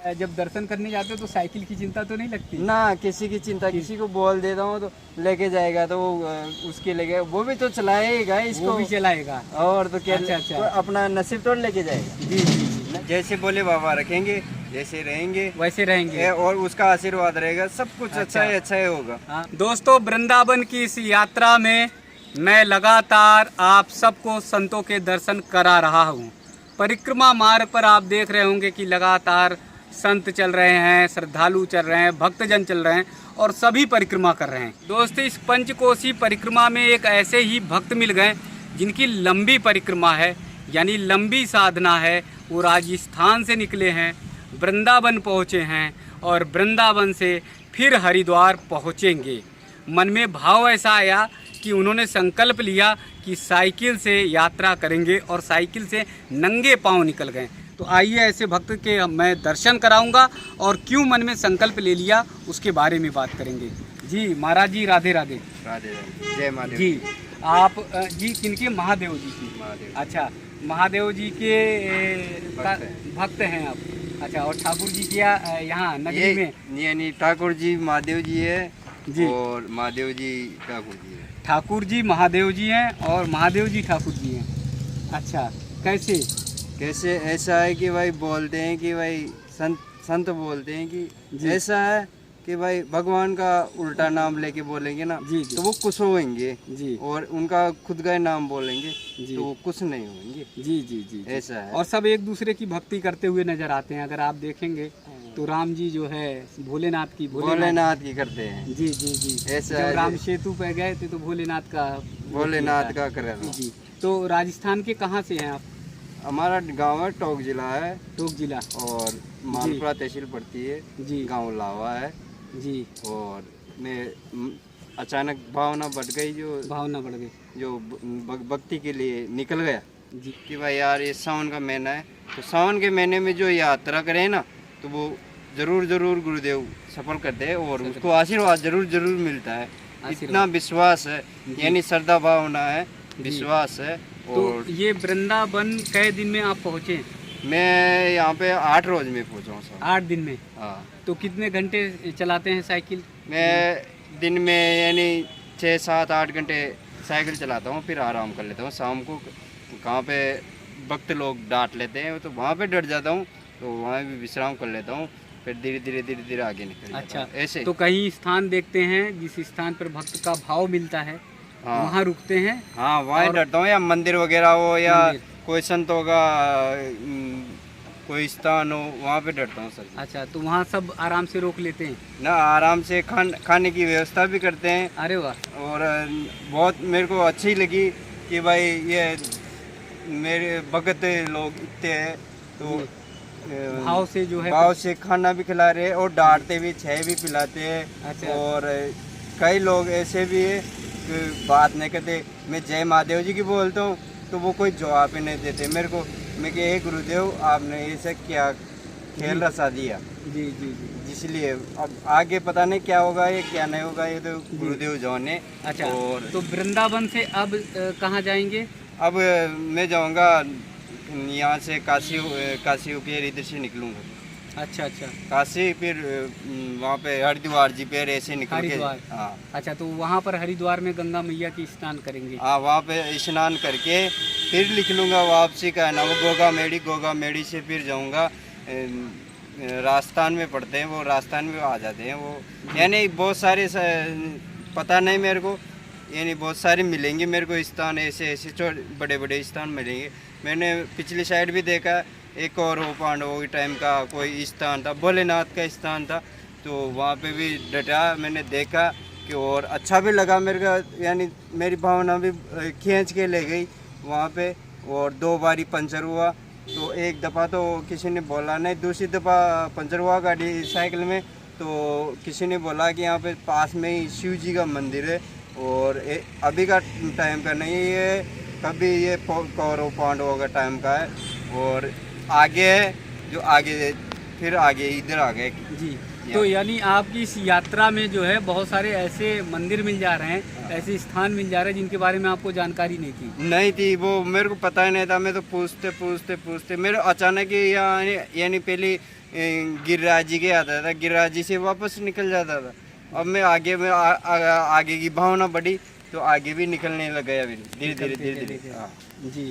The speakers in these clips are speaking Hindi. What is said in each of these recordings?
जब दर्शन करने जाते हो तो साइकिल की चिंता तो नहीं लगती? ना किसी की चिंता, किसी को बोल देता हूँ तो लेके जाएगा, तो वो उसके लेके वो भी तो चलाएगा इसको, वो भी चलाएगा। और तो क्या। अच्छा। तो अपना नसीब तोड़ लेके जाएगा। जी जी जी, जैसे बोले बाबा रखेंगे, जैसे रहेंगे वैसे रहेंगे। और उसका आशीर्वाद रहेगा, सब कुछ अच्छा ही होगा। हाँ। दोस्तों, वृंदावन की इस यात्रा में मैं लगातार आप सबको संतों के दर्शन करा रहा हूँ। परिक्रमा मार्ग पर आप देख रहे होंगे कि लगातार संत चल रहे हैं, श्रद्धालु चल रहे हैं, भक्तजन चल रहे हैं और सभी परिक्रमा कर रहे हैं। दोस्तों, इस पंचकोसी परिक्रमा में एक ऐसे ही भक्त मिल गए जिनकी लंबी परिक्रमा है, यानी लंबी साधना है। वो राजस्थान से निकले हैं, वृंदावन पहुँचे हैं और वृंदावन से फिर हरिद्वार पहुँचेंगे। मन में भाव ऐसा आया कि उन्होंने संकल्प लिया कि साइकिल से यात्रा करेंगे और साइकिल से नंगे पांव निकल गए। तो आइए ऐसे भक्त के मैं दर्शन कराऊंगा और क्यों मन में संकल्प ले लिया उसके बारे में बात करेंगे। जी महाराज जी, राधे राधे। राधे राधे, जय महादेव जी। आप जी किनके? महादेव जी की। महादेव। अच्छा, महादेव जी के भक्त हैं आप? अच्छा, और ठाकुर जी क्या यहाँ नगरी में? यानी ठाकुर जी महादेव जी है जी, और महादेव जी ठाकुर जी है। ठाकुर जी महादेव जी हैं और महादेव जी ठाकुर जी हैं। अच्छा, कैसे? ऐसा है कि भाई बोलते हैं कि भाई संत बोलते हैं कि ऐसा है कि भाई भगवान का उल्टा नाम लेके बोलेंगे ना जी जी, तो वो कुछ होंगे जी, और उनका खुद का नाम बोलेंगे जी, तो वो कुछ नहीं होंगे। जी जी जी, ऐसा है। और सब एक दूसरे की भक्ति करते हुए नजर आते हैं। अगर आप देखेंगे तो राम जी जो है भोलेनाथ की भोलेनाथ की करते हैं। जी जी जी, ऐसा जब है। राम सेतु पे गए थे तो भोलेनाथ का कर रहे हैं। जी। तो राजस्थान के कहाँ से हैं आप? हमारा गांव है, टोंक जिला है, टोंक जिला और मालपुरा तहसील पड़ती है जी, गांव लावा है जी। और मैं अचानक भावना बढ़ गई, भावना बढ़ गई जो भक्ति के लिए निकल गया जी, कि भाई यार ये सावन का महीना है, तो सावन के महीने में जो यात्रा करें ना तो वो जरूर गुरुदेव सफल करते हैं और उसको आशीर्वाद जरूर मिलता है। इतना विश्वास है, यानी श्रद्धा भावना है, विश्वास है। तो और ये वृंदावन कई दिन में आप पहुँचे? मैं यहाँ पे 8 रोज में पहुँचा हूँ सर। 8 दिन में? हाँ। तो कितने घंटे चलाते हैं साइकिल? मैं दिन में यानी 6, 7, 8 घंटे साइकिल चलाता हूँ, फिर आराम कर लेता हूँ। शाम को कहाँ पे भक्त लोग डांट लेते हैं तो वहाँ पे डर जाता हूँ, तो वहाँ भी विश्राम कर लेता हूँ, फिर धीरे धीरे आगे निकल जाता हूँ। अच्छा, ऐसे। तो कहीं स्थान देखते हैं जिस स्थान पर भक्त का भाव मिलता है, हाँ, वहाँ रुकते हैं? हाँ वहाँ डरता हूँ, या मंदिर वगैरह हो या कोई संतों का कोई स्थान हो, वहाँ पे डरता हूँ सर। अच्छा, तो वहाँ सब आराम से रोक लेते हैं ना, आराम से खाने की व्यवस्था भी करते हैं। अरे वाह। और बहुत मेरे को अच्छी लगी कि भाई ये मेरे भगत लोग इतने हैं, तो भाव से जो है भाव से खाना भी खिला रहे हैं और डांटते भी, चाय भी पिलाते हैं। अच्छा। और कई लोग ऐसे भी है कि बात नहीं करते, मैं जय महादेव जी की बोलता हूँ तो वो कोई जवाब ही नहीं देते मेरे को। मैं कि हे गुरुदेव, आपने ऐसा क्या खेल रचा दिया। जी जी जी, इसलिए अब आगे पता नहीं क्या होगा, ये क्या नहीं होगा, ये तो गुरुदेव जाने। अच्छा। और तो वृंदावन से अब कहाँ जाएंगे? अब मैं जाऊंगा यहाँ से काशी होकर इधर से निकलूंगा। अच्छा अच्छा, काशी, फिर वहाँ पे हरिद्वार जी पे ऐसे निकल के। हरिद्वार। हाँ। अच्छा, तो वहाँ पर हरिद्वार में गंगा मैया की स्नान करेंगे? हाँ, वहाँ पे स्नान करके फिर निकलूंगा वापसी का है ना, वो गोगा मेड़ी से फिर जाऊंगा। राजस्थान में पड़ते हैं वो, राजस्थान में आ जाते हैं वो, यानी बहुत सारे पता नहीं मेरे को, यानी बहुत सारे मिलेंगे मेरे को स्थान, ऐसे बड़े स्थान मिलेंगे। मैंने पिछली साइड भी देखा, एक और वो पांडवों के टाइम का कोई स्थान था, भोलेनाथ का स्थान था, तो वहाँ पे भी डटा मैंने देखा कि और अच्छा भी लगा मेरे का, यानी मेरी भावना भी खींच के ले गई वहाँ पे। और 2 बारी पंचर हुआ, तो एक दफ़ा तो किसी ने बोला नहीं, दूसरी दफ़ा पंचर हुआ गाड़ी साइकिल में, तो किसी ने बोला कि यहाँ पे पास में ही शिव जी का मंदिर है और अभी का टाइम का नहीं है, कभी ये कौरव पांडवों का टाइम का है। और आगे है जो आगे, फिर आगे इधर आ गए जी। तो यानी आपकी इस यात्रा में जो है बहुत सारे ऐसे मंदिर मिल जा रहे हैं, ऐसे स्थान मिल जा रहे हैं जिनके बारे में आपको जानकारी नहीं थी। नहीं थी, वो मेरे को पता ही नहीं था। मैं तो पूछते मेरे अचानक ही यहाँ यानी पहले गिरिराज जी के आता था, गिरिराज जी से वापस निकल जाता था। अब मैं आगे आगे की भावना बढ़ी तो आगे भी निकलने लग गया धीरे धीरे। हाँ जी।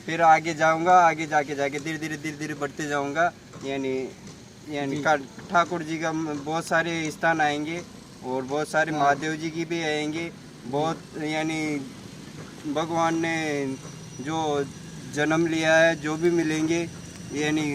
फिर आगे जाऊंगा, आगे जाके धीरे धीरे बढ़ते जाऊंगा। यानी ठाकुर जी का बहुत सारे स्थान आएंगे और बहुत सारे महादेव जी की भी आएंगे। बहुत यानी भगवान ने जो जन्म लिया है जो भी मिलेंगे, यानी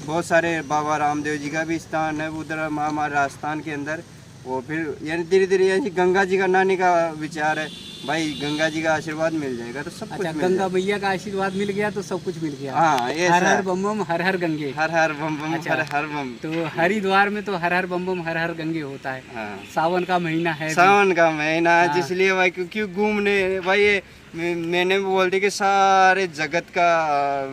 बहुत सारे बाबा रामदेव जी का भी स्थान है उधर हमारे राजस्थान के अंदर। और फिर यानी धीरे धीरे यानी गंगा जी का नानी का विचार है भाई, गंगा जी का आशीर्वाद मिल जाएगा तो सब कुछ मिल गंगा मैया का आशीर्वाद मिल गया तो सब कुछ मिल गया। हाँ, हर हर बम बम हर हर गंगे, हर हर बम बम हर हर बम। तो हरिद्वार में तो हर हर बम बम हर हर गंगे होता है। हाँ। सावन का महीना है, सावन का महीना है, जिसलिए भाई क्योंकि घूमने भाई ये मैंने बोल दी कि सारे जगत का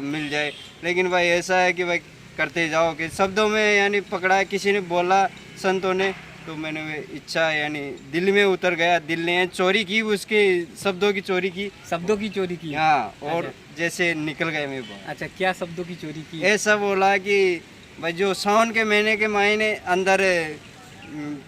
मिल जाए, लेकिन भाई ऐसा है कि भाई करते जाओ कि शब्दों में यानी पकड़ा, किसी ने बोला संतों ने तो मैंने इच्छा यानी दिल में उतर गया। दिल ने चोरी की, उसके शब्दों की चोरी की। हाँ, और जैसे निकल गए मेरे को। अच्छा, क्या शब्दों की चोरी की? ऐसा बोला कि भाई जो सावन के महीने अंदर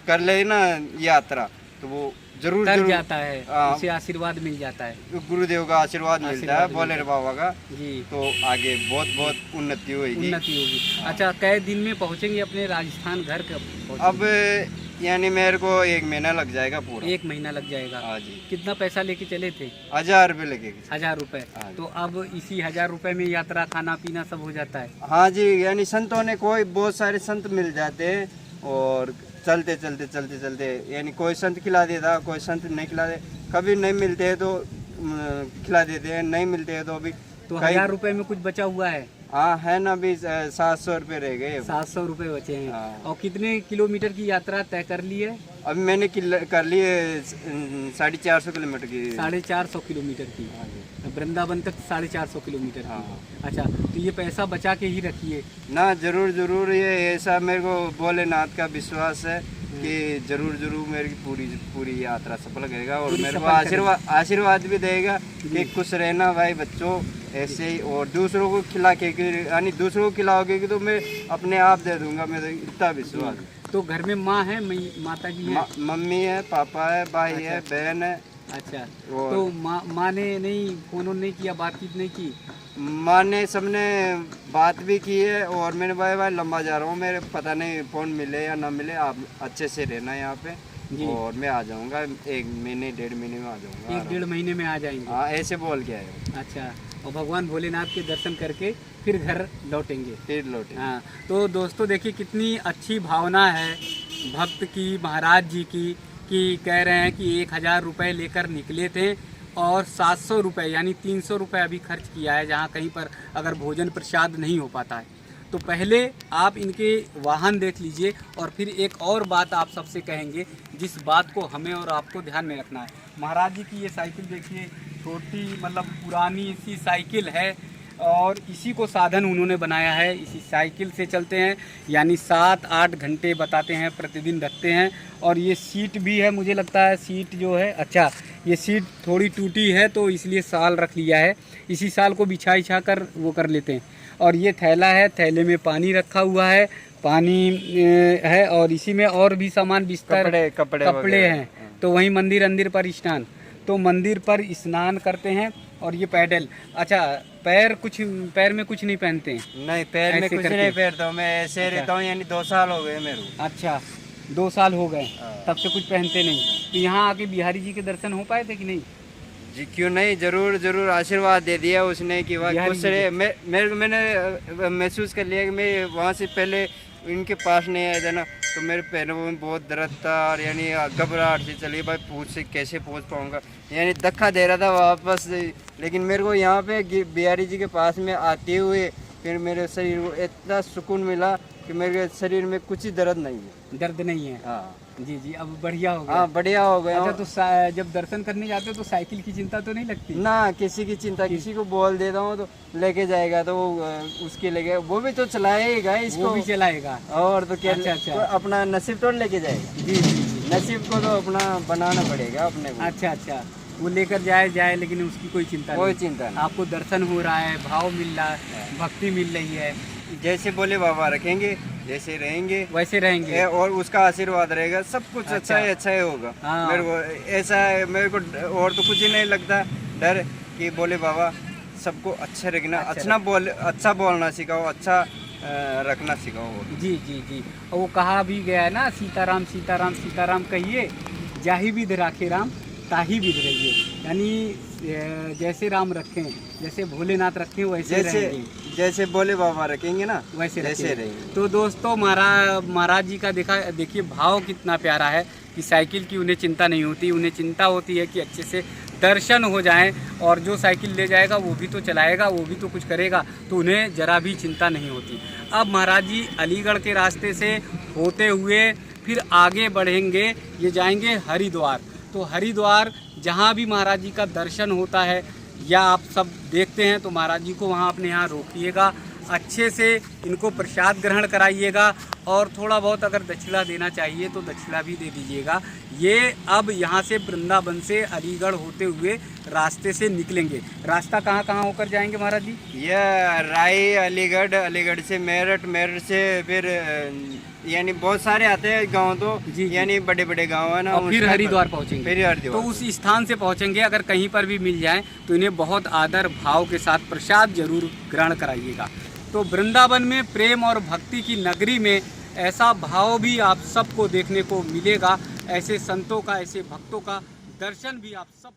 कर ले ना यात्रा तो वो जरूर जाता है, उसे आशीर्वाद मिल जाता है, गुरुदेव का आशीर्वाद मिलता है, भोले बाबा का जी। तो आगे बहुत उन्नति होगी। अच्छा, कै दिन में पहुंचेंगे अपने राजस्थान घर कब? अब यानी मेरे को 1 महीना लग जाएगा पूरा। 1 महीना लग जाएगा। हाँ जी। कितना पैसा लेके चले थे? 1000 रुपये लेके। 1000 रुपये। तो अब इसी 1000 रुपये में यात्रा, खाना पीना सब हो जाता है? हाँ जी, यानी संतों ने बहुत सारे संत मिल जाते हैं और चलते यानी कोई संत खिला देता, कोई संत नहीं खिला दे। कभी नहीं मिलते हैं तो खिला देते हैं, नहीं मिलते हैं तो अभी। तो 1000 रुपये में कुछ बचा हुआ है? हाँ है ना, अभी 700 रुपये रह गए। 700 रुपये बचे हैं। हाँ। और कितने किलोमीटर की यात्रा तय कर ली है? अभी मैंने कर ली है 450 किलोमीटर की। 450 किलोमीटर की। वृंदावन तक 450 किलोमीटर। हाँ। अच्छा, तो ये पैसा बचा के ही रखिए ना। जरूर ये ऐसा मेरे को भोलेनाथ का विश्वास है कि जरूर मेरी पूरी यात्रा सफल करेगा और मेरे को आशीर्वाद भी देगा कि खुश रहना भाई बच्चों ऐसे ही। और दूसरों को खिला के यानी दूसरों को खिलाओगे तो मैं अपने आप दे दूंगा, मेरा इतना विश्वास। तो घर में माँ है, माता जी है? मम्मी है, पापा है, भाई है, बहन है। अच्छा, तो माँ ने नहीं फोन नहीं किया, बातचीत नहीं की? माँ ने सबने बात भी की है और मैंने भाई लंबा जा रहा हूँ, मेरे पता नहीं फोन मिले या ना मिले, आप अच्छे से रहना यहाँ पे और मैं आ जाऊँगा 1 महीने 1.5 महीने में आ जाऊँगा। 1-1.5 महीने में आ जाएंगे? हाँ, ऐसे बोल के आए। अच्छा, और भगवान भोलेनाथ के दर्शन करके फिर घर लौटेंगे? हाँ, तो दोस्तों देखिए कितनी अच्छी भावना है भक्त की, महाराज जी की, कि कह रहे हैं कि 1000 रुपये लेकर निकले थे और 700 रुपये यानी 300 रुपये अभी खर्च किया है, जहाँ कहीं पर अगर भोजन प्रसाद नहीं हो पाता है। तो पहले आप इनके वाहन देख लीजिए और फिर एक और बात आप सबसे कहेंगे जिस बात को हमें और आपको ध्यान में रखना है। महाराज जी की ये साइकिल देखिए, छोटी मतलब पुरानी सी साइकिल है और इसी को साधन उन्होंने बनाया है। इसी साइकिल से चलते हैं, यानी 7-8 घंटे बताते हैं प्रतिदिन रखते हैं। और ये सीट भी है, मुझे लगता है सीट जो है, अच्छा ये सीट थोड़ी टूटी है तो इसलिए साल रख लिया है, इसी साल को बिछा कर वो कर लेते हैं। और ये थैला है, थैले में पानी रखा हुआ है, पानी है और इसी में और भी सामान, बिस्तर, कपड़े हैं। तो वहीं मंदिर पर स्नान, तो मंदिर पर स्नान करते हैं। और ये पैडल, अच्छा पैर में कुछ नहीं पहनते हैं? नहीं, पैर में कुछ नहीं पहनता हूँ, मैं ऐसे रहता हूँ, यानी 2 साल हो गए मेरे को। अच्छा, 2 साल हो गए, तब से कुछ पहनते नहीं। तो यहाँ आके बिहारी जी के दर्शन हो पाए थे कि नहीं? जी क्यों नहीं, जरूर आशीर्वाद दे दिया उसने कि वह खुश रहे। मैंने महसूस कर लिया कि मैं वहाँ से पहले इनके पास नहीं आया था ना, तो मेरे पैरों में बहुत दर्द था और यानी घबराहट से चली भाई पूछ से कैसे पहुँच पाऊँगा, यानी धक्का दे रहा था वापस। लेकिन मेरे को यहाँ पे बिहारी जी के पास में आते हुए फिर मेरे शरीर को इतना सुकून मिला कि मेरे शरीर में कुछ ही दर्द नहीं है। दर्द नहीं है? हाँ जी, अब बढ़िया हो गया। हाँ, बढ़िया हो गया। अच्छा, तो जब दर्शन करने जाते हो तो साइकिल की चिंता तो नहीं लगती? ना, किसी की चिंता, किसी को बोल देता हूँ तो लेके जाएगा, तो उसके लेके वो भी तो चलाएगा, इसको भी चलाएगा और तो क्या। अच्छा। तो अपना नसीब तो लेके जाएगा। जी, नसीब को तो अपना बनाना पड़ेगा अपने को। अच्छा, वो लेकर जाए लेकिन उसकी कोई चिंता कोई नहीं। चिंता नहीं। आपको दर्शन हो रहा है, भाव मिल रहा है, भक्ति मिल रही है, जैसे बोले बाबा रखेंगे, जैसे रहेंगे वैसे रहेंगे। और उसका आशीर्वाद रहेगा, सब कुछ अच्छा ही होगा। हाँ। मेरे को ऐसा है, मेरे को और तो कुछ ही नहीं लगता डर कि बोले बाबा सबको अच्छा रखना, अच्छा बोलना सिखाओ, अच्छा रखना सिखाओ। जी जी जी। और वो कहा भी गया है ना, सीताराम सीताराम सीताराम कहिए, जाहि विध राखे राम ताही विध रहिए। यानी जैसे राम रखें, जैसे भोलेनाथ रखें वैसे रहेंगे, जैसे बोले बाबा रखेंगे ना वैसे रहेंगे। तो दोस्तों महाराज जी का देखिए भाव कितना प्यारा है कि साइकिल की उन्हें चिंता नहीं होती, उन्हें चिंता होती है कि अच्छे से दर्शन हो जाएं, और जो साइकिल ले जाएगा वो भी तो चलाएगा, वो भी तो कुछ करेगा, तो उन्हें जरा भी चिंता नहीं होती। अब महाराज जी अलीगढ़ के रास्ते से होते हुए फिर आगे बढ़ेंगे, ये जाएंगे हरिद्वार। तो हरिद्वार जहाँ भी महाराज जी का दर्शन होता है या आप सब देखते हैं, तो महाराज जी को वहाँ अपने यहाँ रोकिएगा, अच्छे से इनको प्रसाद ग्रहण कराइएगा, और थोड़ा बहुत अगर दक्षिणा देना चाहिए तो दक्षिणा भी दे दीजिएगा। ये अब यहाँ से वृंदावन से अलीगढ़ होते हुए रास्ते से निकलेंगे। रास्ता कहाँ कहाँ होकर जाएंगे महाराज जी? यह राय अलीगढ़, अलीगढ़ से मेरठ, मेरठ से फिर यानी बहुत सारे आते हैं गांव, तो जी। यानी बड़े बड़े गांव है ना, और फिर हरिद्वार पहुँचेंगे। फिर हरिद्वार तो उस स्थान से पहुँचेंगे, अगर कहीं पर भी मिल जाए तो इन्हें बहुत आदर भाव के साथ प्रसाद जरूर ग्रहण कराइएगा। तो वृंदावन में प्रेम और भक्ति की नगरी में ऐसा भाव भी आप सबको देखने को मिलेगा, ऐसे संतों का, ऐसे भक्तों का दर्शन भी आप सब